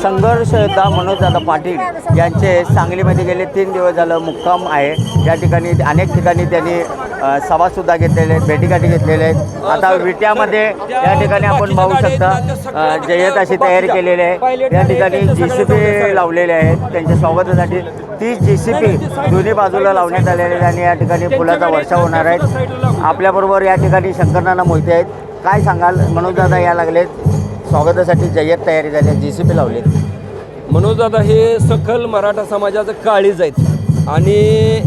संघर्ष योद्धा मनोजदादा पाटील यांचे सांगलीमध्ये गेले 3 दिवस झालं मुक्काम आहे। या ठिकाणी अनेक ठिकाणी त्यांनी सभासुद्धा घेतलेले आहेत, भेटीगाठी घेतलेले आहेत। आता विट्यामध्ये या ठिकाणी आपण पाहू शकता जय्यत अशी तयारी केलेली आहे। या ठिकाणी JCB लावलेले आहेत त्यांच्या स्वागतासाठी। 30 JCB दोन्ही बाजूला लावण्यात आलेले आहेत आणि या ठिकाणी फुलाचा वर्षाव होणार आहे। आपल्याबरोबर या ठिकाणी शंकरनाना मोहिते आहेत। काय सांगाल? मनोजदादा या लागलेत, स्वागतासाठी जय्यत तयारी झाली, JCB लावलेत। मनोजदादा हे सखल मराठा समाजाचं काळीज आहेत आणि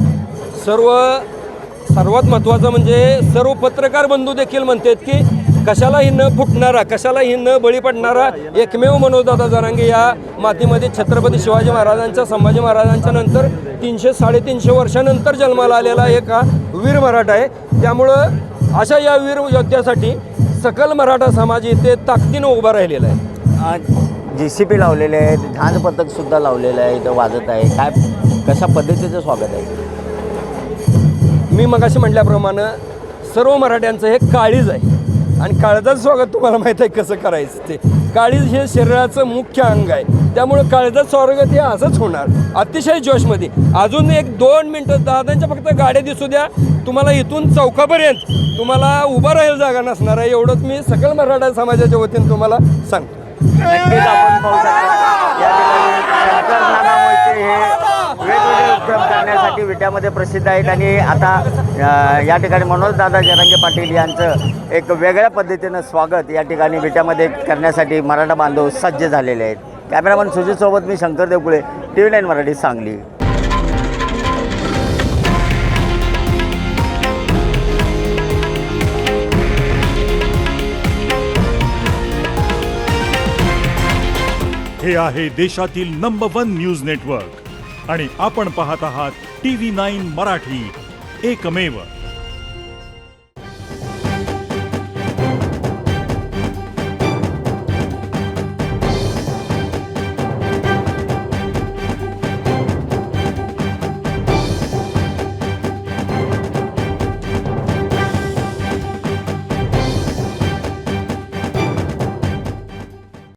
सर्वात महत्त्वाचं म्हणजे सर्व पत्रकार बंधू देखील म्हणतात की कशालाही न फुटणारा, कशालाही न बळी पडणारा एकमेव मनोजदादा जरांगे या मातीमध्ये छत्रपती शिवाजी महाराजांच्या, संभाजी महाराजांच्या नंतर 300-350 वर्षानंतर जन्माला आलेला एक हा वीर मराठा आहे। त्यामुळं अशा या वीर योद्ध्यासाठी सकल मराठा समाज इथे ताकदीनं उभा राहिलेला आहे। JCB लावलेले आहेत, झांज पथकसुद्धा लावलेलं आहे, इथं वाजत आहे। काय कशा पद्धतीचं स्वागत आहे? मी मगाशी म्हटल्याप्रमाणे सर्व मराठ्यांचं हे काळीज आहे आणि काळजाचं स्वागत तुम्हाला माहीत आहे कसं करायचं ते। काळीज हे शरीराचं मुख्य अंग आहे, त्यामुळं काळजाचं स्वागत हे असंच होणार अतिशय जोशमध्ये। अजून 1-2 मिनटं दादांच्या फक्त गाड्या दिसू द्या, तुम्हाला इथून चौकापर्यंत तुम्हाला उभा राहायला जागा नसणार आहे, एवढंच मी सकल मराठा समाजाच्या वतीने तुम्हाला सांगतो। नक्कीच आपण पाहू शकता या ठिकाणी शंकरनाना मोहिते हे वेगवेगळे उपक्रम करण्यासाठी विट्यामध्ये प्रसिद्ध आहेत आणि आता या ठिकाणी मनोजदादा जरांगे पाटील यांचं एक वेगळ्या पद्धतीनं स्वागत या ठिकाणी विट्यामध्ये करण्यासाठी मराठा बांधव सज्ज झालेले आहेत। कॅमेरामन सुजितसोबत मी शंकर देवकुळे, TV9 मराठी, सांगली। हे आहे देशातील नंबर 1 न्यूज नेटवर्क आणि आपण पाहत आहात TV9 मराठी, एकमेव।